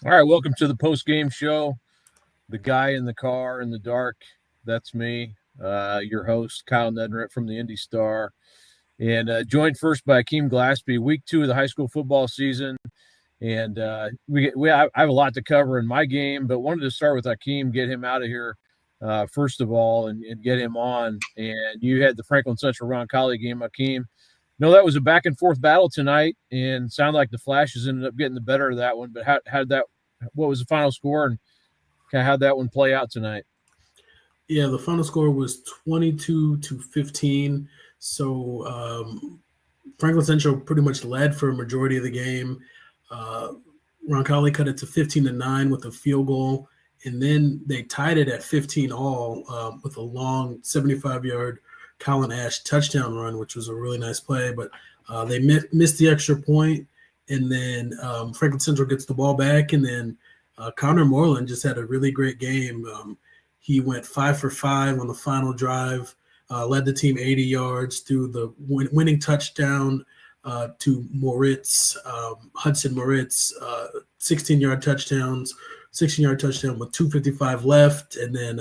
All right, welcome to the post-game show. The guy in the car in the dark, that's me, your host, Kyle Neddenriep from the IndyStar. And joined first by Akeem Glaspie, week 2 of the high school football season. And I have a lot to cover in my game, but wanted to start with Akeem, get him out of here first of all, and get him on. And you had the Franklin Central Roncalli game, Akeem. No, that was a back and forth battle tonight, and sounded like the Flashes ended up getting the better of that one. But how did that? What was the final score, and kind of how'd that one play out tonight? Yeah, the final score was 22-15. So Franklin Central pretty much led for a majority of the game. Roncalli cut it to 15-9 with a field goal, and then they tied it at 15 all with a long 75-yard Colin Ash touchdown run, which was a really nice play. But they missed the extra point, and then Franklin Central gets the ball back, and then Connor Moreland just had a really great game. He went 5 for 5 on the final drive, led the team 80 yards through the winning touchdown to Moritz, Hudson Moritz, 16-yard touchdown with 2:55 left. And then,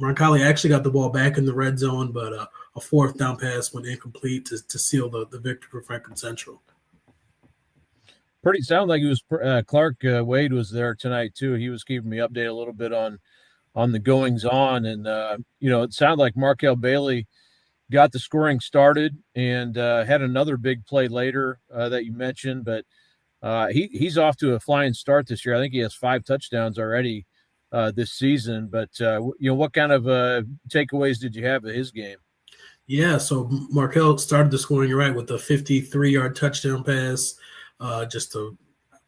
Roncalli actually got the ball back in the red zone, but a fourth down pass went incomplete to seal the victory for Franklin Central. Pretty sound like it was Clark Wade was there tonight too. He was keeping me updated a little bit on the goings on, and it sounded like Markel Bailey got the scoring started and had another big play later that you mentioned, but he's off to a flying start this year. I think he has 5 touchdowns already this season. But what kind of takeaways did you have of his game? Yeah, so Markel started the scoring, you're right, with a 53-yard touchdown pass, just a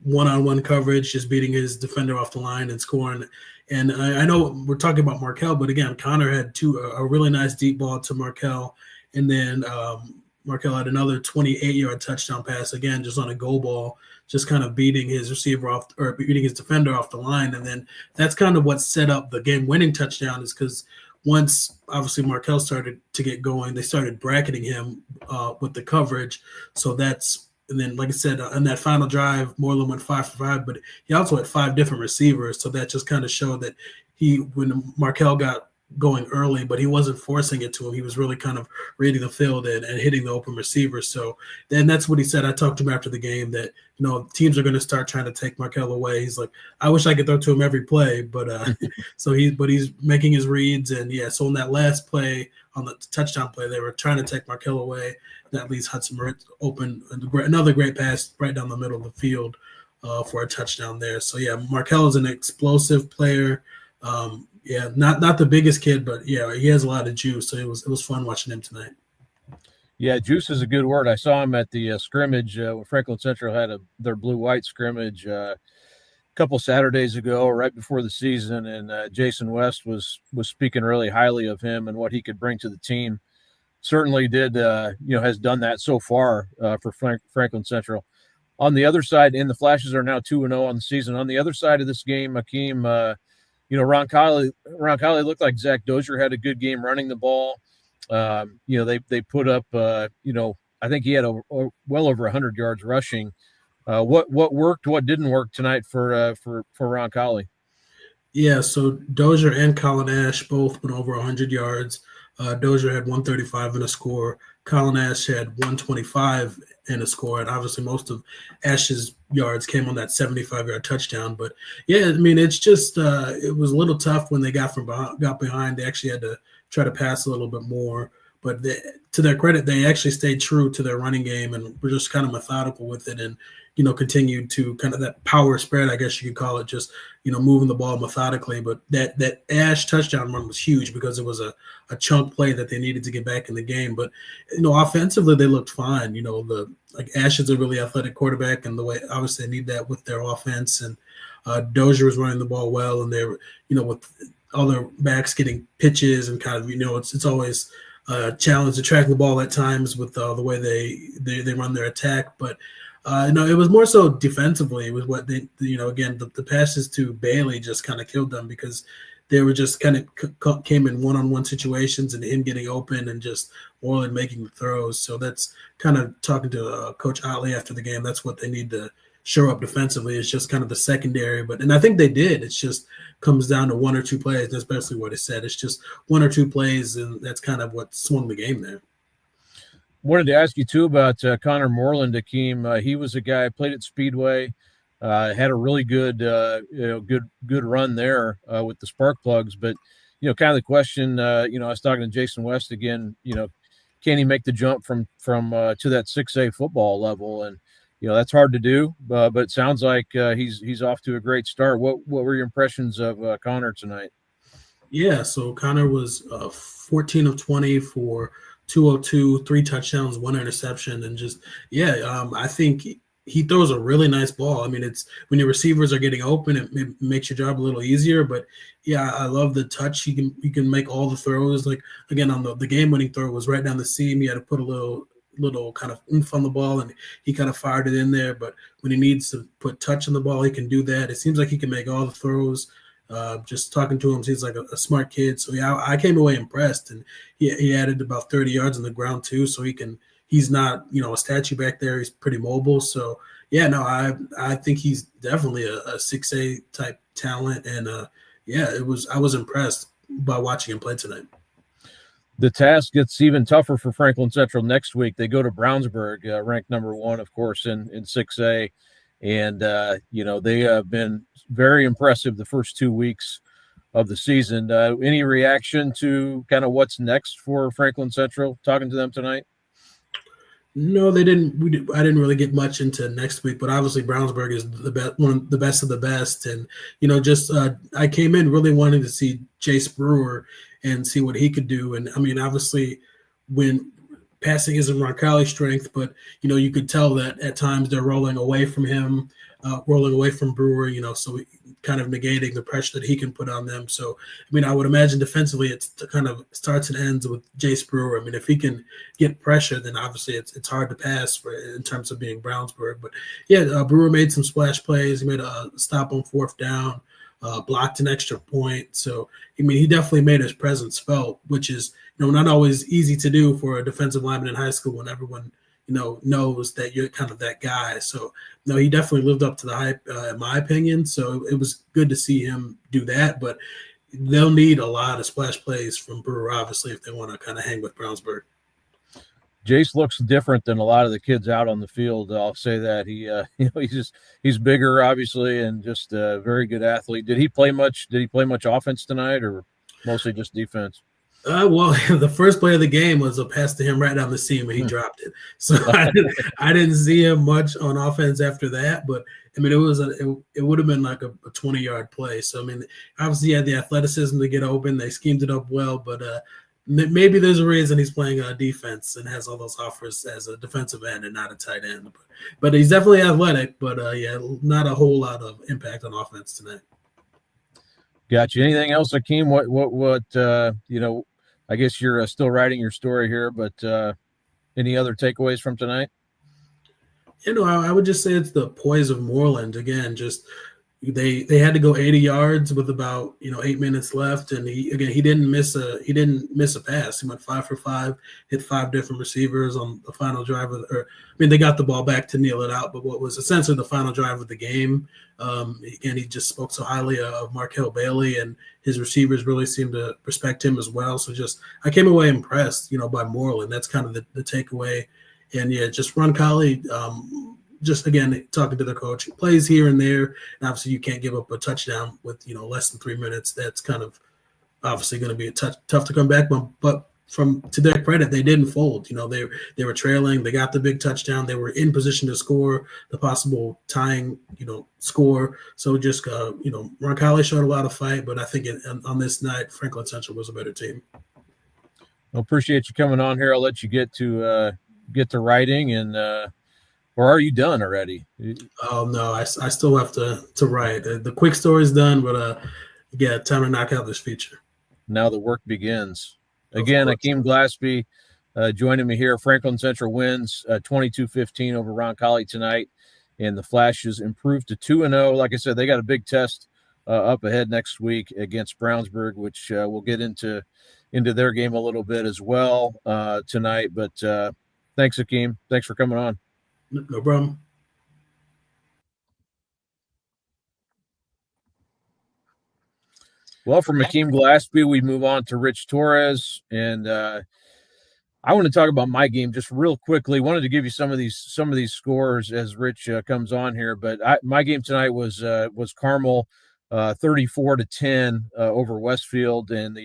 one-on-one coverage, just beating his defender off the line and scoring. And I know we're talking about Markel, but again, Connor had a really nice deep ball to Markel, and then Markel had another 28-yard touchdown pass, again, just on a go ball, just kind of beating his receiver off or beating his defender off the line. And then that's kind of what set up the game-winning touchdown, is because once obviously Markel started to get going, they started bracketing him with the coverage. So and then, like I said, on that final drive, Moreland went 5 for 5, but he also had 5 different receivers. So that just kind of showed that when Markel got going early, but he wasn't forcing it to him. He was really kind of reading the field and hitting the open receivers. So then that's what he said. I talked to him after the game that, teams are going to start trying to take Markel away. He's like, I wish I could throw to him every play, but he's making his reads. And so on that last play, on the touchdown play, they were trying to take Markel away. That leaves Hudson Moritz open, another great pass right down the middle of the field for a touchdown there. So Markel is an explosive player. Not the biggest kid, but he has a lot of juice. So it was fun watching him tonight. Yeah, juice is a good word. I saw him at the scrimmage when Franklin Central had their blue-white scrimmage a couple Saturdays ago, right before the season, and Jason West was speaking really highly of him and what he could bring to the team. Certainly did, has done that so far for Franklin Central. On the other side, and the Flashes are now 2-0 on the season. On the other side of this game, Akeem, Roncalli looked like Zach Dozier had a good game running the ball. They put up, I think he had well over 100 yards rushing. What worked, what didn't work tonight for Roncalli? Yeah, so Dozier and Colin Ash both went over 100 yards. Dozier had 135 in a score. Colin Ash had 125 in a score, and obviously most of Ash's yards came on that 75-yard touchdown. But it's just it was a little tough when they got behind. They actually had to try to pass a little bit more. But to their credit, they actually stayed true to their running game and were just kind of methodical with it, and continued to kind of that power spread, I guess you could call it, just moving the ball methodically. But that Ash touchdown run was huge because it was a chunk play that they needed to get back in the game. But offensively they looked fine. Ash is a really athletic quarterback, and the way obviously they need that with their offense. And Dozier was running the ball well, and they were with all their backs getting pitches and kind of it's always a challenge to track the ball at times with the way they run their attack. But it was more so defensively. It was what they, again, the passes to Bailey just kind of killed them because they were just kind of came in one-on-one situations and him getting open and just Moreland making the throws. So that's kind of talking to Coach Otley after the game. That's what they need to show up defensively. It's just kind of the secondary, and I think they did. It's just comes down to one or two plays, especially what it said. It's just one or two plays, and that's kind of what swung the game there. Wanted to ask you too about Connor Moreland, Akeem. He was a guy played at Speedway, had a really good, good run there with the spark plugs. But kind of the question, I was talking to Jason West again. Can he make the jump from to that 6A football level? And that's hard to do. But it sounds like he's off to a great start. What were your impressions of Connor tonight? Yeah, so Connor was 14 of 20 for 202, 3 touchdowns, 1 interception, and just I think he throws a really nice ball. I mean, it's when your receivers are getting open, it makes your job a little easier. But yeah, I love the touch. He can make all the throws. Like again, on the game winning throw was right down the seam. He had to put a little kind of oomph on the ball, and he kind of fired it in there. But when he needs to put touch on the ball, he can do that. It seems like he can make all the throws. Just talking to him, he's like a smart kid. So yeah, I came away impressed, and he added about 30 yards on the ground too. So he's not a statue back there. He's pretty mobile. So yeah, no, I think he's definitely a 6A type talent, and I was impressed by watching him play tonight. The task gets even tougher for Franklin Central next week. They go to Brownsburg, ranked number 1, of course, in 6A. And, they have been very impressive the first 2 weeks of the season. Any reaction to kind of what's next for Franklin Central, talking to them tonight? No, they didn't. I didn't really get much into next week, but obviously Brownsburg is one of the best of the best. And, I came in really wanting to see Jace Brewer and see what he could do. And, I mean, obviously when passing isn't Roncalli's strength, but you could tell that at times they're rolling away from him, rolling away from Brewer. So kind of negating the pressure that he can put on them. So I mean, I would imagine defensively it's kind of starts and ends with Jace Brewer. I mean, if he can get pressure, then obviously it's hard to pass in terms of being Brownsburg. But yeah, Brewer made some splash plays. He made a stop on 4th down. Blocked an extra point. So, I mean, he definitely made his presence felt, which is, not always easy to do for a defensive lineman in high school when everyone, knows that you're kind of that guy. So, no, he definitely lived up to the hype, in my opinion. So it was good to see him do that. But they'll need a lot of splash plays from Brewer, obviously, if they want to kind of hang with Brownsburg. Jace looks different than a lot of the kids out on the field. I'll say that he's bigger, obviously, and just a very good athlete. Did he play much offense tonight, or mostly just defense? Well, the first play of the game was a pass to him right down the seam, and he dropped it. So I didn't see him much on offense after that. But I mean, it would have been like a 20-yard play. So I mean, obviously he had the athleticism to get open. They schemed it up well, but maybe there's a reason he's playing defense and has all those offers as a defensive end and not a tight end. But he's definitely athletic. But not a whole lot of impact on offense tonight. Got you. Anything else, Akeem? What I guess you're still writing your story here, but any other takeaways from tonight? I would just say it's the poise of Moreland again. Just they had to go 80 yards with about 8 minutes left, and he didn't miss a pass. He went 5 for 5, hit 5 different receivers on the final drive they got the ball back to kneel it out, but what was essentially the final drive of the game. Again, he just spoke so highly of Markel Bailey, and his receivers really seemed to respect him as well. So I came away impressed, by Moreland. That's kind of the takeaway. And yeah, just Roncalli, just again talking to the coach, he plays here and there, and obviously you can't give up a touchdown with less than 3 minutes. That's kind of obviously going to be tough to come back, but to their credit, they didn't fold. They were trailing, they got the big touchdown, they were in position to score the possible tying score. So just Roncalli showed a lot of fight, but I think on this night Franklin Central was a better team. Well, appreciate you coming on here. I'll let you get to writing, and or are you done already? Oh no, I still have to write. The quick story's done, but time to knock out this feature. Now the work begins. Again, Akeem Glaspie joining me here. Franklin Central wins 22-15 over Roncalli tonight, and the Flashes improved to 2-0. Like I said, they got a big test up ahead next week against Brownsburg, which we'll get into their game a little bit as well tonight. But thanks, Akeem. Thanks for coming on. No problem. Well, from Akeem Glassby, we move on to Rich Torres, and I want to talk about my game just real quickly. Wanted to give you some of these scores as Rich comes on here, but my game tonight was Carmel, 34-10 over Westfield, and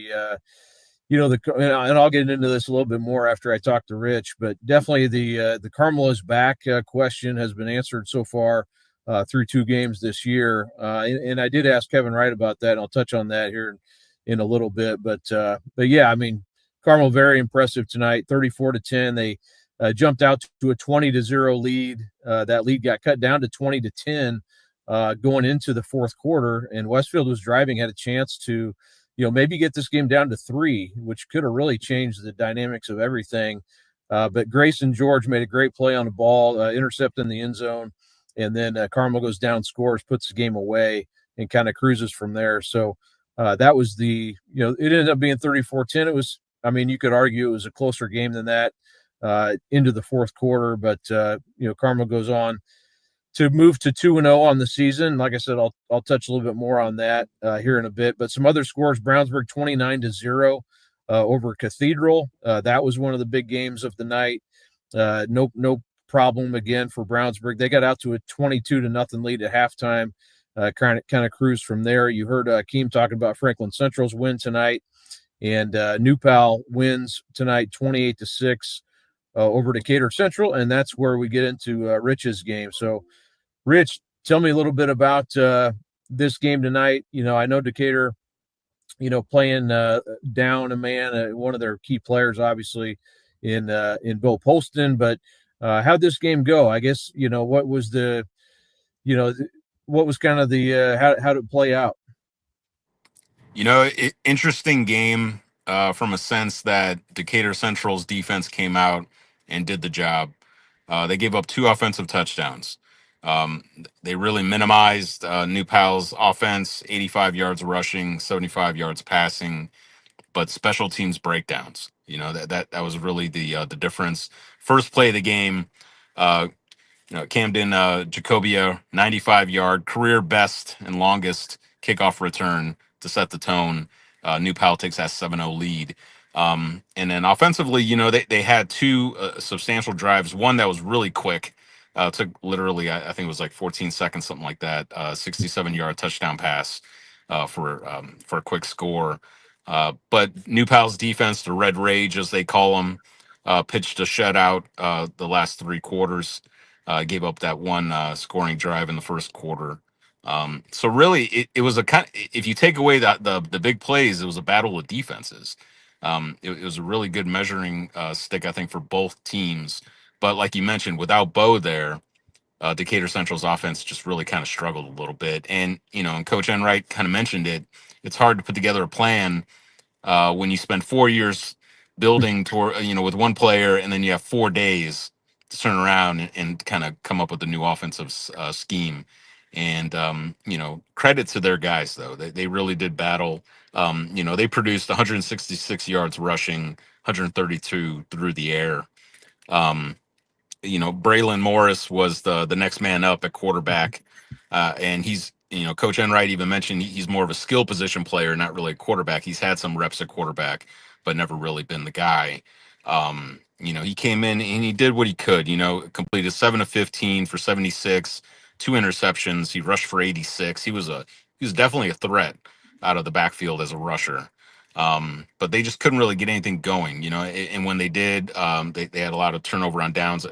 and I'll get into this a little bit more after I talk to Rich, but definitely the Carmel is back question has been answered so far through 2 games this year, and I did ask Kevin Wright about that, and I'll touch on that here in a little bit, but yeah, I mean. Carmel very impressive tonight, 34-10. They jumped out to a 20-0 lead. That lead got cut down to 20-10 going into the fourth quarter, and Westfield was driving, had a chance to, maybe get this game down to 3, which could have really changed the dynamics of everything. But Grayson George made a great play on the ball, intercept in the end zone, and then Carmel goes down, scores, puts the game away, and kind of cruises from there. So that was it ended up being 34-10. It was, I mean, you could argue it was a closer game than that into the fourth quarter, but Carmel goes on to move to 2-0 on the season. Like I said, I'll touch a little bit more on that here in a bit. But some other scores: Brownsburg 29-0 over Cathedral. That was one of the big games of the night. No problem again for Brownsburg. They got out to a 22-0 lead at halftime. Kind of cruised from there. You heard Keem talking about Franklin Central's win tonight. And New Pal wins tonight 28-6 over Decatur Central, and that's where we get into Rich's game. So, Rich, tell me a little bit about this game tonight. I know Decatur, playing down a man, one of their key players, obviously, in Bill Polston. But how'd this game go? I guess what was the, what was kind of the how did it play out? Interesting game from a sense that Decatur Central's defense came out and did the job. They gave up 2 offensive touchdowns. Um, they really minimized New Pal's offense, 85 yards rushing, 75 yards passing, but special teams breakdowns. That was really the difference. First play of the game, uh, Camden Jacobia, 95-yard career best and longest kickoff return to set the tone. New Pal takes that 7-0 lead. And then offensively, they had 2 substantial drives. One that was really quick. Took literally, I think it was like 14 seconds, something like that. 67-yard touchdown pass for a quick score. But New Pal's defense, the Red Rage, as they call them, pitched a shutout the last 3 quarters. Gave up that one scoring drive in the first quarter. So really, it was a kind. If you take away the big plays, it was a battle of defenses. It was a really good measuring stick, I think, for both teams. But like you mentioned, without Bo there, Decatur Central's offense just really kind of struggled a little bit. And Coach Enright kind of mentioned it. It's hard to put together a plan when you spend 4 years building toward with one player, and then you have 4 days to turn around and kind of come up with a new offensive scheme. And credit to their guys though, they really did battle. They produced 166 yards rushing, 132 through the air. um, Braylon Morris was the next man up at quarterback, and Coach Enright even mentioned he's more of a skill position player, not really a quarterback. He's had some reps at quarterback, but never really been the guy. He came in and he did what he could. Completed 7 of 15 for 76, 2 interceptions. He rushed for 86. He was definitely a threat out of the backfield as a rusher. But they just couldn't really get anything going, and when they did, they had a lot of turnover on downs.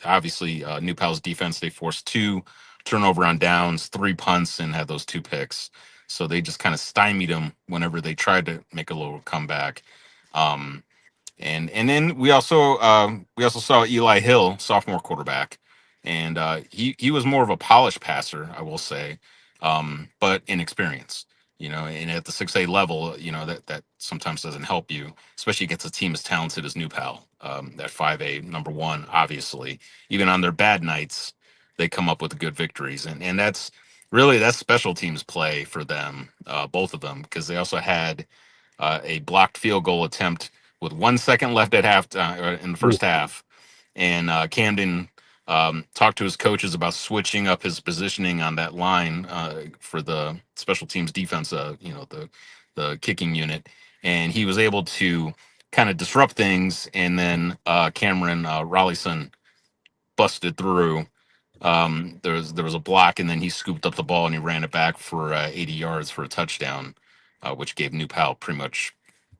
Obviously, New Pal's defense, they forced 2 turnover on downs, 3 punts, and had those 2 picks. So they just kind of stymied them whenever they tried to make a little comeback. Um, and then we also saw Eli Hill, sophomore quarterback, and he was more of a polished passer, I will say, but inexperienced. And at the 6A level, that sometimes doesn't help you, especially against a team as talented as New Pal. That 5A number 1, obviously, even on their bad nights, they come up with good victories, and that's special teams play for them, both of them, because they also had a blocked field goal attempt with 1 second left at half in the first half, and Camden talked to his coaches about switching up his positioning on that line for the special teams defense. The the kicking unit, and he was able to kind of disrupt things. And then Cameron Rollison busted through. There was a block, and then he scooped up the ball and he ran it back for 80 yards for a touchdown, which gave New Pal pretty much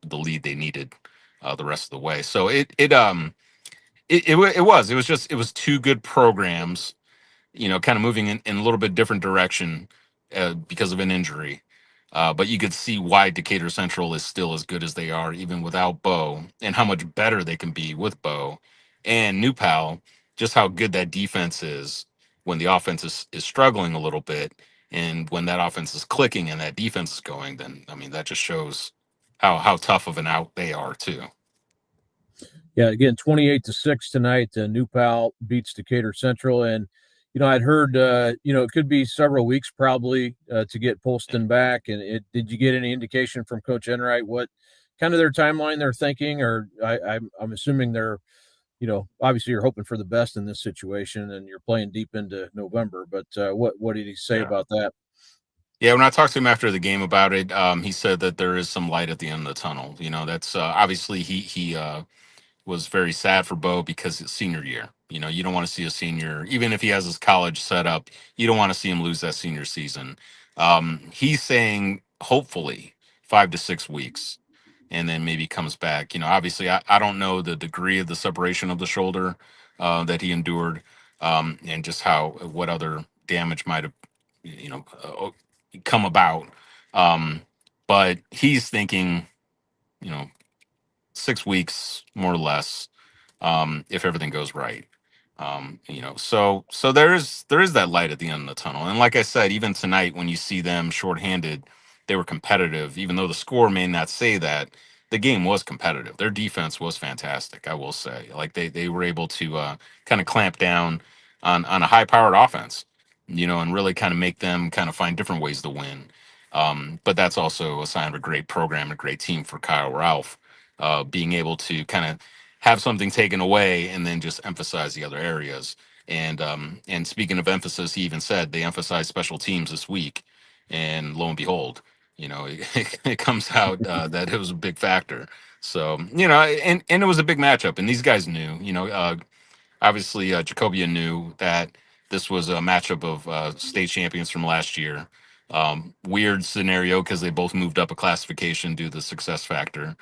the lead they needed the rest of the way. So it was two good programs, kind of moving in a little bit different direction because of an injury. But you could see why Decatur Central is still as good as they are, even without Bo, and how much better they can be with Bo. And New Pal, just how good that defense is when the offense is struggling a little bit. And when that offense is clicking and that defense is going, then, I mean, that just shows how tough of an out they are, too. Yeah, again, 28-6 tonight. New Pal beats Decatur Central, and I'd heard it could be several weeks probably to get Polston back. And did you get any indication from Coach Enright what kind of their timeline they're thinking? Or I'm assuming they're obviously you're hoping for the best in this situation, and you're playing deep into November. But what did he say about that? Yeah, when I talked to him after the game about it, he said that there is some light at the end of the tunnel. That's obviously he was very sad for Bo because it's senior year. You don't want to see a senior, even if he has his college set up, you don't want to see him lose that senior season. He's saying hopefully 5 to 6 weeks, and then maybe comes back. Obviously, I don't know the degree of the separation of the shoulder that he endured, and just what other damage might have, come about. But he's thinking, you know, 6 weeks more or less, if everything goes right. So there is that light at the end of the tunnel. And like I said, even tonight when you see them shorthanded, they were competitive. Even though the score may not say that, the game was competitive. Their defense was fantastic, I will say. Like they were able to kind of clamp down on a high powered offense, and really kind of make them kind of find different ways to win. But that's also a sign of a great program, a great team for Kyle Ralph, being able to kind of have something taken away and then just emphasize the other areas. And speaking of emphasis, he even said they emphasized special teams this week, and lo and behold, it comes out that it was a big factor. So and it was a big matchup, and these guys knew. Obviously, Jacobia knew that this was a matchup of state champions from last year. Weird scenario because they both moved up a classification due to the success factor.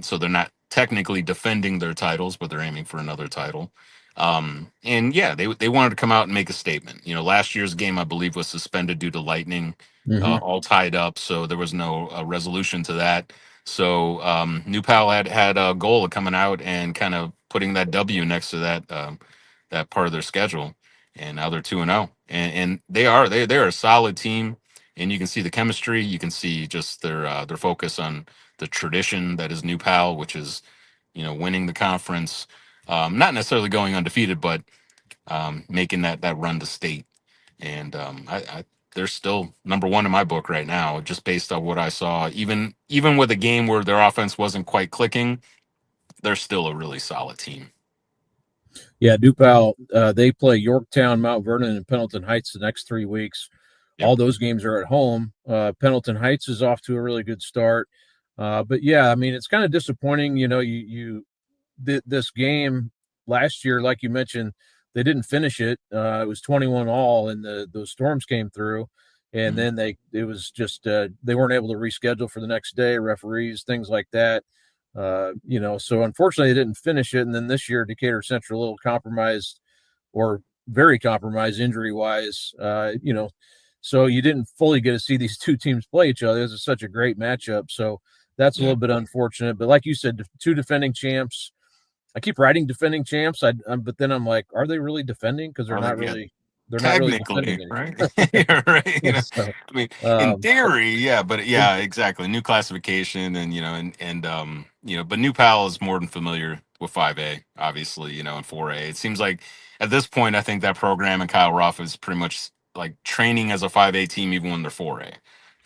So they're not technically defending their titles, but they're aiming for another title. And yeah, they wanted to come out and make a statement. Last year's game, I believe, was suspended due to lightning, all tied up. So there was no resolution to that. So New Pal had a goal of coming out and kind of putting that W next to that part of their schedule, and now they're 2-0, and they're a solid team, and you can see the chemistry, you can see just their focus on the tradition that is New Pal, which is winning the conference, not necessarily going undefeated, but making that run to state, and they're still number one in my book right now, just based on what I saw. Even with a game where their offense wasn't quite clicking, they're still a really solid team. Yeah, New Pal, they play Yorktown, Mount Vernon, and Pendleton Heights the next 3 weeks. Yep. All those games are at home. Pendleton Heights is off to a really good start. But yeah, I mean, it's kind of disappointing. This game last year, like you mentioned, they didn't finish it. It was 21 all, and those storms came through, and then they weren't able to reschedule for the next day. Referees, things like that. So unfortunately they didn't finish it. And then this year, Decatur Central a little compromised, or very compromised injury wise. So you didn't fully get to see these two teams play each other. This is such a great matchup. So that's a little bit unfortunate. But like you said, two defending champs. I keep writing defending champs, but then I'm like, are they really defending? Because they're not really. They're not really defending right? Yeah, right. So, I mean, in theory, yeah, but yeah, exactly. New classification, and but New Pal is more than familiar with 5A, obviously, and 4A. It seems like at this point, I think that program and Kyle Ruff is pretty much like training as a 5A team, even when they're 4A,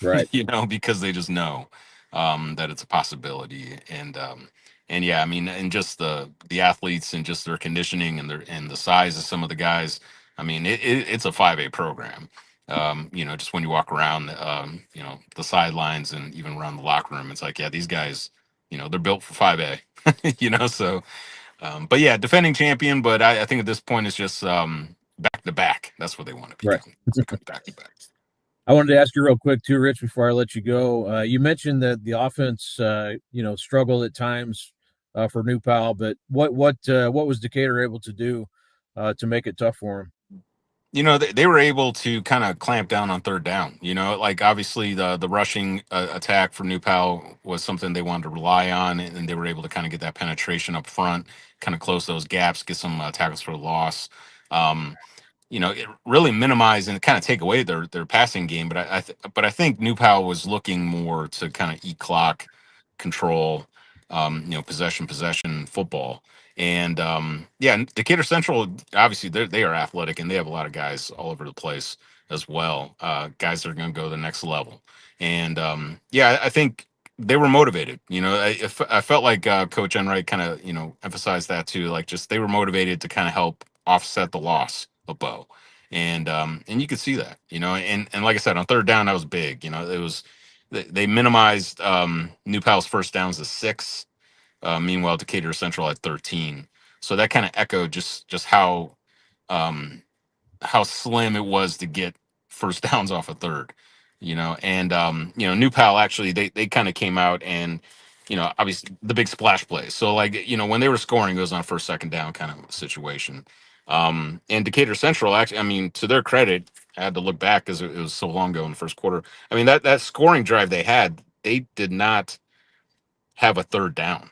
right? Because they just know that it's a possibility, and yeah, I mean, and just the athletes and just their conditioning and the size of some of the guys. I mean, it's a 5A program, Just when you walk around, the sidelines and even around the locker room, it's like, yeah, these guys, they're built for 5A, so, but yeah, defending champion, but I think at this point it's just back to back. That's what they want to Right. become. It's become back to back. I wanted to ask you real quick too, Rich, before I let you go. You mentioned that the offense, struggled at times for New Pal, but what was Decatur able to do to make it tough for him? They were able to kind of clamp down on third down. Like obviously the rushing attack for New Pal was something they wanted to rely on, and they were able to kind of get that penetration up front, kind of close those gaps, get some tackles for loss. It really minimize and kind of take away their passing game. But I think New Pal was looking more to kind of eat clock, control, possession football. And yeah, Decatur Central, obviously they are athletic and they have a lot of guys all over the place as well. Guys that are going to go to the next level. And yeah, I think they were motivated. I felt like Coach Enright kind of emphasized that too. Like just they were motivated to kind of help offset the loss of Bo. And you could see that, and like I said, on third down, that was big. It was they minimized New Pal's first downs to 6. Meanwhile, Decatur Central at 13. So that kind of echoed just um, how slim it was to get first downs off a third. And New Pal actually they kind of came out and obviously the big splash plays. So like when they were scoring, it was on first second down kind of situation. And Decatur Central actually, I mean, to their credit, I had to look back because it was so long ago in the first quarter. I mean that scoring drive they had, they did not have a third down.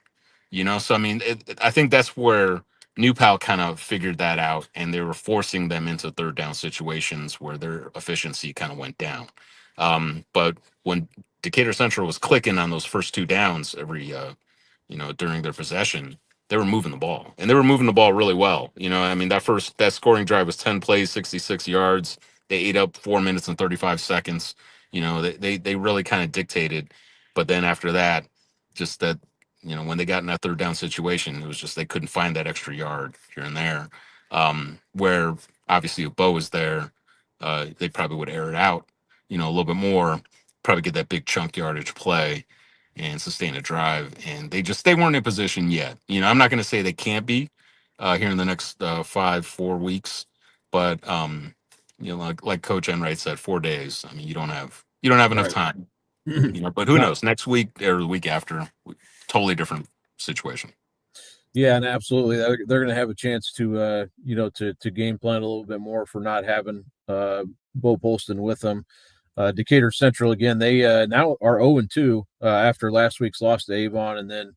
So I mean, I think that's where New Pal kind of figured that out, and they were forcing them into third down situations where their efficiency kind of went down. But when Decatur Central was clicking on those first 2 downs every, during their possession, they were moving the ball, and they were moving the ball really well. I mean, that scoring drive was 10 plays, 66 yards. They ate up 4 minutes and 35 seconds. They really kind of dictated, but then after that, just that when they got in that third down situation, it was just they couldn't find that extra yard here and there. Where obviously if Bo was there, they probably would air it out, a little bit more, probably get that big chunk yardage play and sustain a drive. And they weren't in position yet. I'm not going to say they can't be here in the next 4 weeks, but like Coach Enright said, 4 days. I mean, you don't have enough Right. time. But who knows? Next week or the week after, totally different situation. Yeah, and absolutely, they're going to have a chance to to game plan a little bit more for not having Bo Polston with them. Decatur Central again, they now are 0-2 after last week's loss to Avon, and then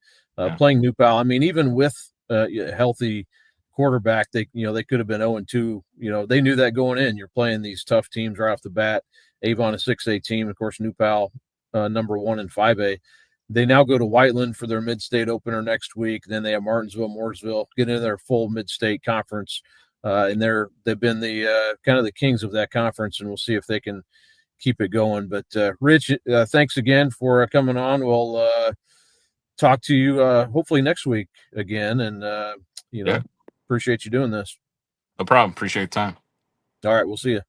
playing New Pal. I mean, even with a healthy quarterback, they could have been 0-2. They knew that going in. You're playing these tough teams right off the bat. Avon, a 6A team, of course. New Pal, number 1 in 5A. They now go to Whiteland for their mid-state opener next week. Then they have Martinsville, Mooresville, get into their full mid-state conference, and they've been the kind of the kings of that conference, and we'll see if they can keep it going. But Rich, thanks again for coming on. We'll talk to you hopefully next week again, and appreciate you doing this. No problem. Appreciate your time. All right, we'll see you.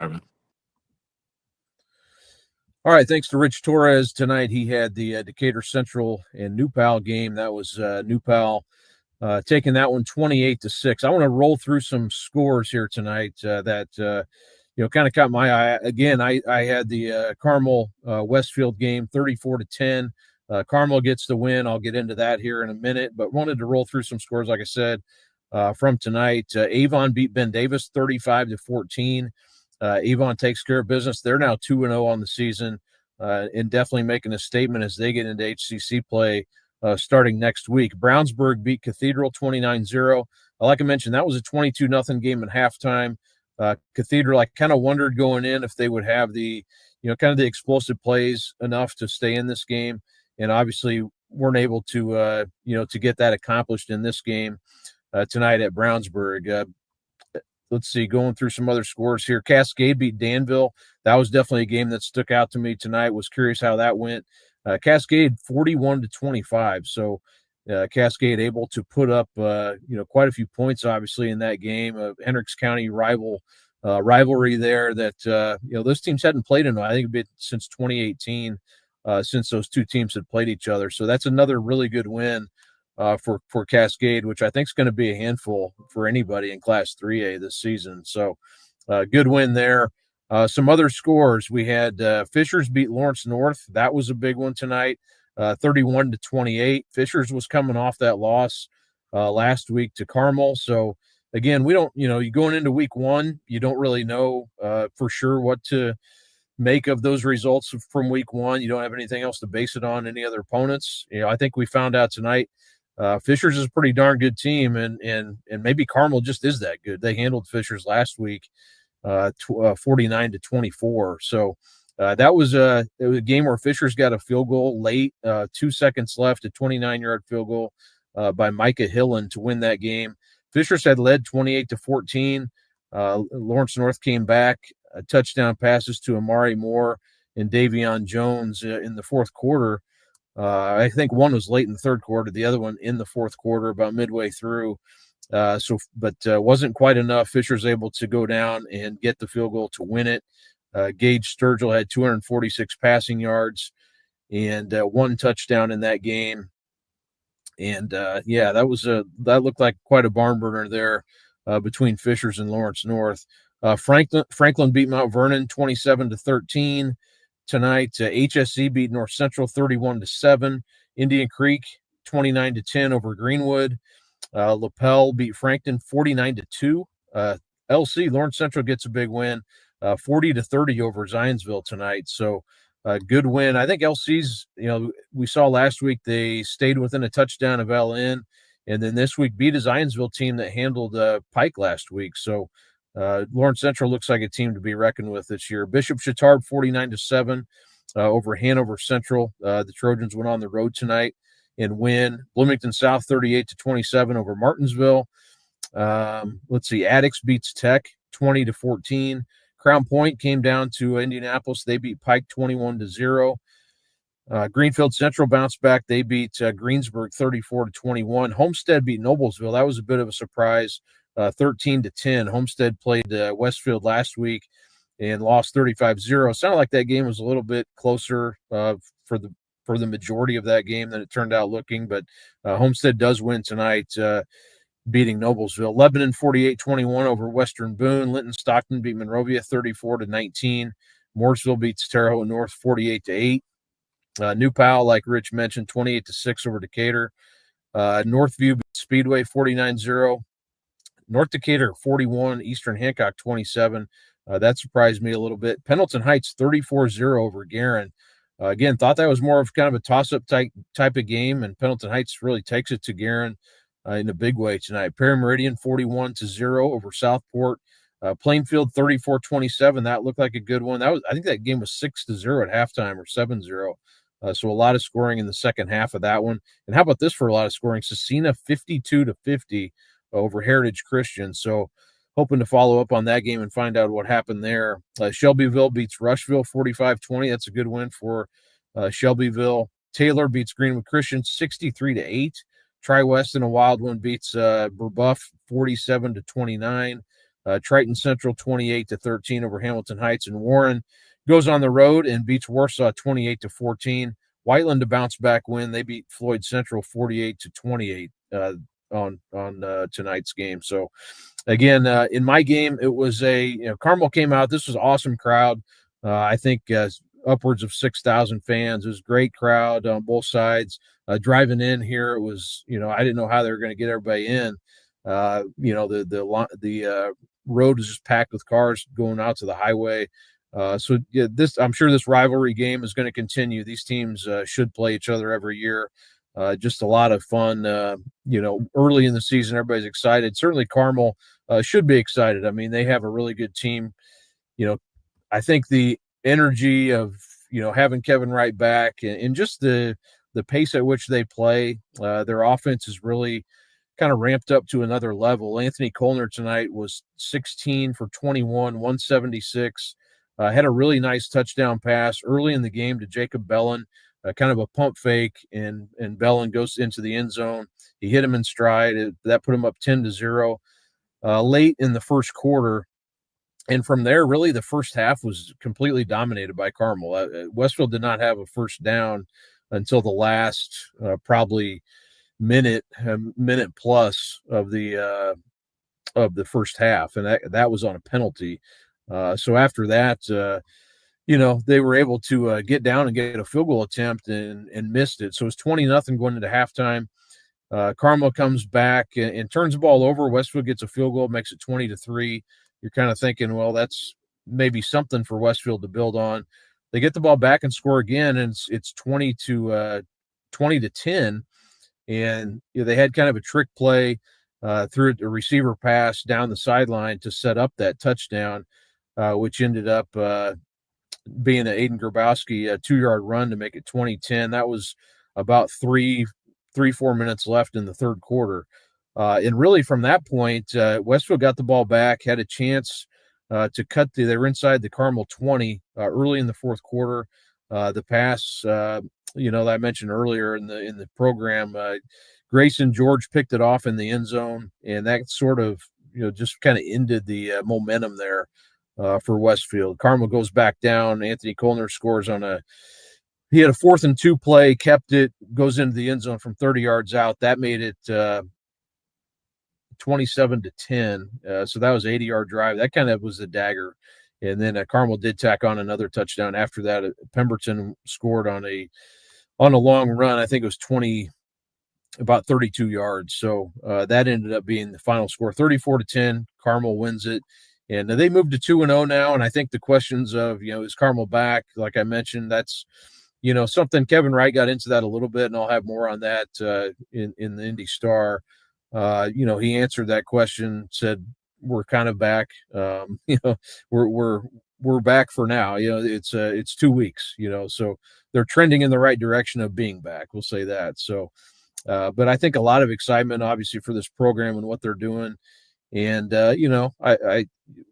All right. All right, thanks to Rich Torres tonight. He had the Decatur Central and New Pal game. That was New Pal taking that one 28-6. I want to roll through some scores here tonight that kind of caught my eye. Again, I had the Carmel Westfield game 34-10. Carmel gets the win. I'll get into that here in a minute, but wanted to roll through some scores, like I said, from tonight. Avon beat Ben Davis 35-14. Avon takes care of business. They're now 2-0 on the season, and definitely making a statement as they get into HCC play starting next week. Brownsburg beat Cathedral 29-0. Like I mentioned, that was a 22-0 game at halftime. Cathedral, I kind of wondered going in if they would have the, kind of the explosive plays enough to stay in this game, and obviously weren't able to, to get that accomplished in this game tonight at Brownsburg. Let's see, going through some other scores here. Cascade beat Danville. That was definitely a game that stuck out to me tonight. Was curious how that went. Cascade 41-25. So Cascade able to put up, quite a few points, obviously, in that game. Hendricks County rival rivalry there that those teams hadn't played in, I think, it'd been since 2018 since those two teams had played each other. So that's another really good win for Cascade, which I think is going to be a handful for anybody in Class 3A this season. So good win there. Some other scores. We had Fishers beat Lawrence North. That was a big one tonight, 31-28. Fishers was coming off that loss last week to Carmel. So, again, we don't, you going into week one, you don't really know for sure what to make of those results from week one. You don't have anything else to base it on, any other opponents. I think we found out tonight Fishers is a pretty darn good team, and maybe Carmel just is that good. They handled Fishers last week 49-24. So that was a game where Fishers got a field goal late, 2 seconds left, a 29-yard field goal by Micah Hillen to win that game. Fishers had led 28-14. Lawrence North came back, touchdown passes to Amari Moore and Davion Jones in the fourth quarter. I think one was late in the third quarter, the other one in the fourth quarter, about midway through. But wasn't quite enough. Fisher's able to go down and get the field goal to win it. Gage Sturgill had 246 passing yards and one touchdown in that game. And that looked like quite a barn burner there between Fishers and Lawrence North. Franklin beat Mount Vernon 27-13 tonight. HSC beat North Central 31-7. Indian Creek 29-10 over Greenwood. LaPel beat Frankton 49-2. LC Lawrence Central gets a big win, 40-30 over Zionsville tonight. So good win. I think LC's, we saw last week they stayed within a touchdown of LN, and then this week beat a Zionsville team that handled Pike last week. So Lawrence Central looks like a team to be reckoned with this year. Bishop Chatard 49-7 over Hanover Central. The Trojans went on the road tonight and win. Bloomington South 38-27 over Martinsville. Addicts beats Tech 20-14. Crown Point came down to Indianapolis. They beat Pike 21-0. Greenfield Central bounced back. They beat Greensburg 34-21. Homestead beat Noblesville. That was a bit of a surprise, 13-10. Homestead played Westfield last week and lost 35-0. Sounded like that game was a little bit closer for the majority of that game than it turned out looking, but Homestead does win tonight, beating Noblesville. Lebanon 48-21 over Western Boone. Linton Stockton beat Monrovia 34-19. Mooresville beats Terre Haute North 48-8. New Powell, like Rich mentioned, 28-6 over Decatur. Northview beat Speedway 49-0. North Decatur 41, Eastern Hancock 27. That surprised me a little bit. Pendleton Heights 34-0 over Guerin. Again, thought that was more of kind of a toss-up type of game, and Pendleton Heights really takes it to Guerin in a big way tonight. Perry Meridian 41-0 over Southport. Plainfield 34-27. That looked like a good one. I think that game was 6-0 at halftime or 7-0. So a lot of scoring in the second half of that one. And how about this for a lot of scoring? Cecina 52-50 over Heritage Christian. So hoping to follow up on that game and find out what happened there. Shelbyville beats Rushville 45-20. That's a good win for Shelbyville. Taylor beats Greenwood Christian 63-8. Tri-West in a wild one beats Brebeuf 47-29. Triton Central 28-13 over Hamilton Heights, and Warren goes on the road and beats Warsaw 28-14. Whiteland to bounce back win. They beat Floyd Central 48-28 on tonight's game. So again, in my game, it was Carmel came out. This was an awesome crowd. I think upwards of 6,000 fans. It was a great crowd on both sides. Driving in here, it was, I didn't know how they were going to get everybody in. The road was just packed with cars going out to the highway. I'm sure this rivalry game is going to continue. These teams should play each other every year. Just a lot of fun. Early in the season, everybody's excited. Certainly Carmel should be excited. I mean, they have a really good team. I think the energy of, having Kevin Wright back and just the pace at which they play, their offense is really kind of ramped up to another level. Anthony Colner tonight was 16 for 21, 176. Had a really nice touchdown pass early in the game to Jacob Bellin, kind of a pump fake, and Bellin goes into the end zone. He hit him in stride. That put him up 10-0. Late in the first quarter, And from there, really, the first half was completely dominated by Carmel. Westfield did not have a first down until the last probably minute plus of the first half, and that was on a penalty. So after that, they were able to get down and get a field goal attempt and missed it. So it was 20-0 going into halftime. Carmel comes back and turns the ball over. Westfield gets a field goal, makes it 20-3. You're kind of thinking, well, that's maybe something for Westfield to build on. They get the ball back and score again, and it's 20-10. And they had kind of a trick play through a receiver pass down the sideline to set up that touchdown, which ended up being an Aiden Grabowski 2-yard run to make it 20-10. That was about 4 minutes left in the third quarter. And really from that point, Westfield got the ball back, had a chance to cut they were inside the Carmel 20 early in the fourth quarter. The pass, that I mentioned earlier in the program, Grayson George picked it off in the end zone, and that sort of, just kind of ended the momentum there for Westfield. Carmel goes back down. Anthony Colner scores he had a 4th and 2 play, kept it, goes into the end zone from 30 yards out. That made it 27-10. So that was an 80-yard drive. That kind of was the dagger. And then Carmel did tack on another touchdown after that. Pemberton scored on a long run. I think it was about 32 yards. So that ended up being the final score, 34-10. Carmel wins it. And they moved to 2-0 now. And I think the questions of, is Carmel back? Like I mentioned, that's, something. Kevin Wright got into that a little bit, and I'll have more on that in the IndyStar. He answered that question, said, we're kind of back. We're back for now. It's 2 weeks, so they're trending in the right direction of being back. We'll say that. So, but I think a lot of excitement, obviously, for this program and what they're doing. And,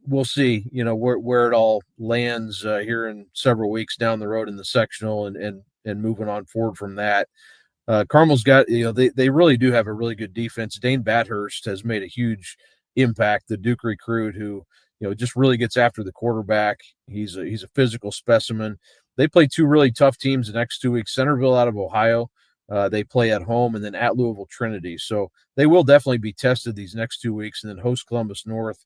we'll see, where it all lands here in several weeks down the road in the sectional and moving on forward from that. Carmel's got, they really do have a really good defense. Dane Bathurst has made a huge impact, the Duke recruit who, just really gets after the quarterback. He's a physical specimen. They play 2 really tough teams the next 2 weeks, Centerville out of Ohio. They play at home, and then at Louisville Trinity. So they will definitely be tested these next 2 weeks, and then host Columbus North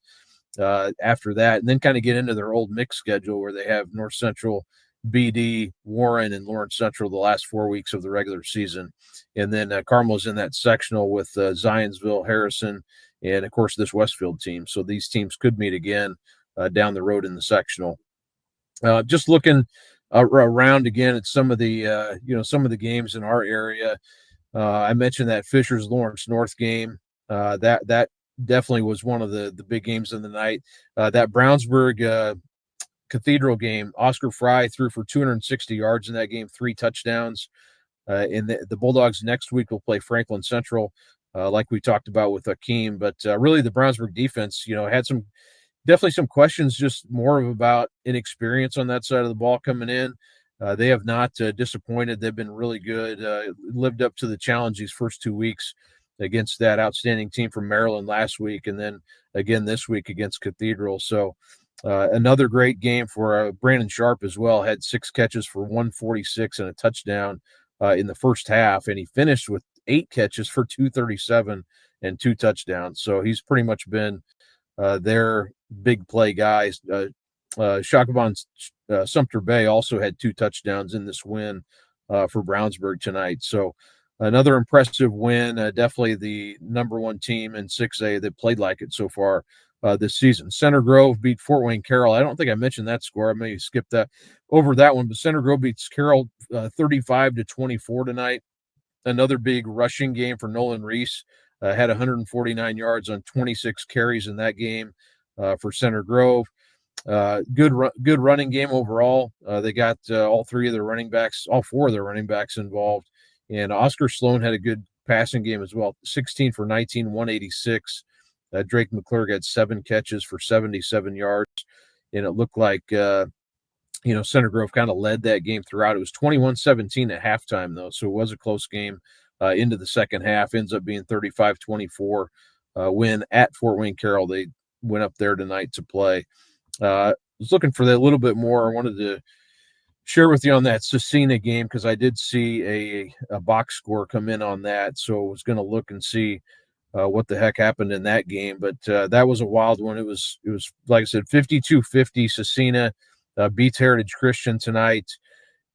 after that, and then kind of get into their old mixed schedule where they have North Central, BD, Warren, and Lawrence Central the last 4 weeks of the regular season. And then Carmel's in that sectional with Zionsville, Harrison, and, of course, this Westfield team. So these teams could meet again down the road in the sectional. Just looking around again at some of the games in our area. I mentioned that Fisher's Lawrence North game. That definitely was one of the big games of the night. That Brownsburg Cathedral game, Oscar Fry threw for 260 yards in that game, 3 touchdowns. And the Bulldogs next week will play Franklin Central, like we talked about with Akeem. But really, the Brownsburg defense, had definitely some questions, just more of about inexperience on that side of the ball coming in. They have not disappointed. They've been really good, lived up to the challenge these first 2 weeks against that outstanding team from Maryland last week, and then again this week against Cathedral. So another great game for Brandon Sharp as well. Had 6 catches for 146 and a touchdown in the first half, and he finished with 8 catches for 237 and 2 touchdowns. So he's pretty much been their big play guys. Shakabon Sumter Bay also had 2 touchdowns in this win for Brownsburg tonight. So another impressive win. Definitely the number 1 team in 6A that played like it so far this season. Center Grove beat Fort Wayne Carroll. I don't think I mentioned that score. I may skip that over that one, but Center Grove beats Carroll 35-24 tonight. Another big rushing game for Nolan Reese. Had 149 yards on 26 carries in that game for Center Grove. Good running game overall. They got all 4 of their running backs involved. And Oscar Sloan had a good passing game as well, 16 for 19, 186. Drake McClurg had 7 catches for 77 yards. And it looked like, Center Grove kind of led that game throughout. It was 21-17 at halftime, though, so it was a close game into the second half. Ends up being 35-24 win at Fort Wayne Carroll. They went up there tonight to play. was looking for that a little bit more. I wanted to share with you on that Cecina game because I did see a box score come in on that, so I was going to look and see what the heck happened in that game. But that was a wild one. It was like I said, 52-50. Cecina beats Heritage Christian tonight.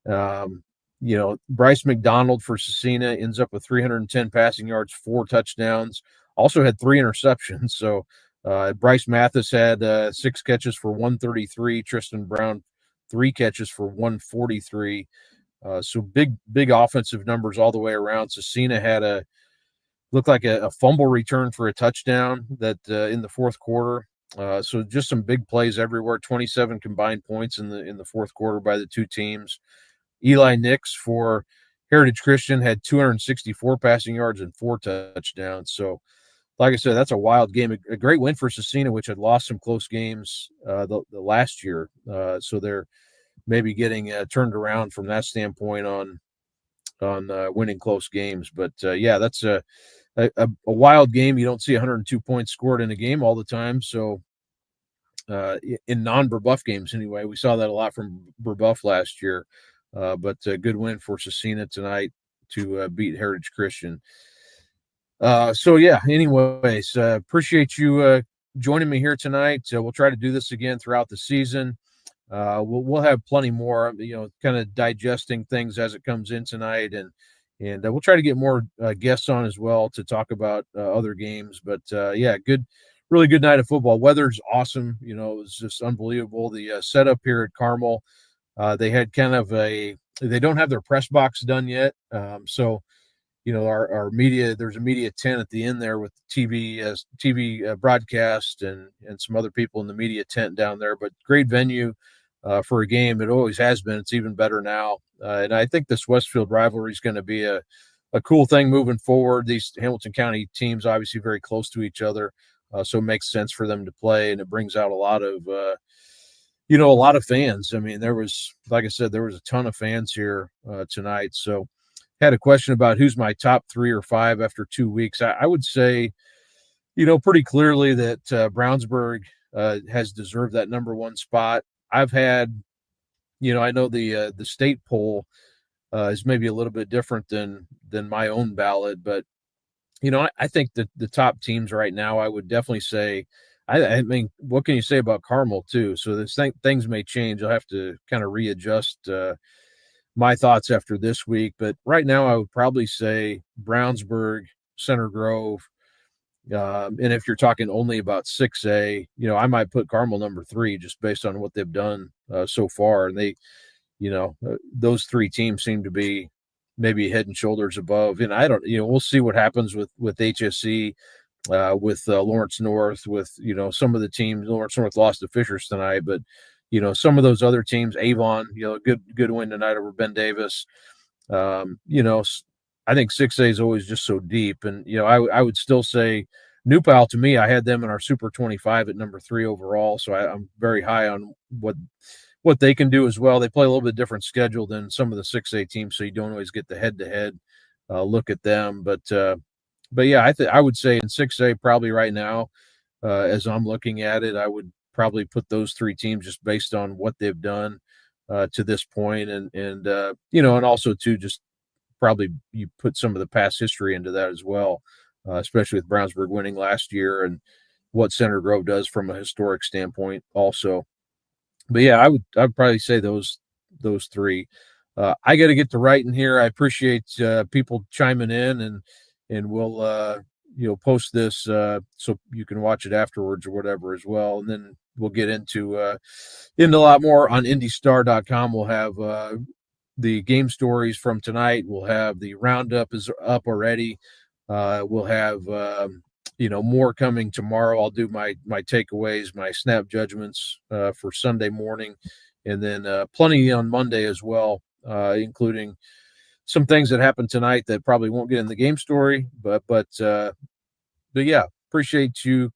Bryce McDonald for Cecina ends up with 310 passing yards, 4 touchdowns. Also had 3 interceptions. So Bryce Mathis had 6 catches for 133. Tristan Brown 3 catches for 143. So big offensive numbers all the way around. Cecina had looked like a fumble return for a touchdown that in the fourth quarter. So just some big plays everywhere. 27 combined points in the fourth quarter by the two teams. Eli Nix for Heritage Christian had 264 passing yards and 4 touchdowns. So, like I said, that's a wild game. A great win for Cecina, which had lost some close games the last year. So they're maybe getting turned around from that standpoint on winning close games. But yeah, that's a wild game. You don't see 102 points scored in a game all the time. So in non-Brebeuf games anyway, we saw that a lot from Brebeuf last year. But a good win for Cecina tonight to beat Heritage Christian. So yeah, anyways, appreciate you joining me here tonight. We'll try to do this again throughout the season. We'll have plenty more, kind of digesting things as it comes in tonight, and we'll try to get more guests on as well to talk about other games. But yeah, really good night of football. Weather's awesome. It was just unbelievable. The setup here at Carmel. They had kind of they don't have their press box done yet. So, our media, there's a media tent at the end there with TV broadcast and some other people in the media tent down there, but great venue for a game. It always has been. It's even better now. And I think this Westfield rivalry is going to be a cool thing moving forward. These Hamilton County teams obviously very close to each other. So it makes sense for them to play, and it brings out a lot of, a lot of fans. I mean, like I said, there was a ton of fans here tonight. So had a question about who's my top 3 or 5 after 2 weeks. I would say, pretty clearly that Brownsburg has deserved that number 1 spot. I've had, I know the state poll is maybe a little bit different than my own ballot, but I think that the top teams right now, I would definitely say, I mean, what can you say about Carmel too? So things may change. I'll have to kind of readjust my thoughts after this week. But right now, I would probably say Brownsburg, Center Grove, and if you're talking only about 6A, I might put Carmel number 3 just based on what they've done so far. And they, those 3 teams seem to be maybe head and shoulders above. And I don't, we'll see what happens with HSE. With Lawrence North, with some of the teams. Lawrence North lost to Fishers tonight, but some of those other teams, Avon, good win tonight over Ben Davis. I think 6A is always just so deep, and I would still say New Pal, to me, I had them in our Super 25 at number 3 overall, so I'm very high on what they can do as well. They play a little bit different schedule than some of the 6A teams, so you don't always get the head-to-head look at them, but yeah, I would say in 6A probably right now, as I'm looking at it, I would probably put those 3 teams just based on what they've done to this point, and also too, just probably you put some of the past history into that as well, especially with Brownsburg winning last year and what Center Grove does from a historic standpoint also. But yeah, I'd probably say those 3. I got to get to writing here. I appreciate people chiming in, and we'll post this so you can watch it afterwards or whatever as well, and then we'll get into a lot more on IndyStar.com. We'll have the game stories from tonight. We'll have the roundup is up already. We'll have more coming tomorrow. I'll do my takeaways, my snap judgments for Sunday morning, and then plenty on Monday as well, including some things that happened tonight that probably won't get in the game story, but yeah, appreciate you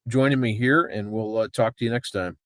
joining me here, and we'll talk to you next time.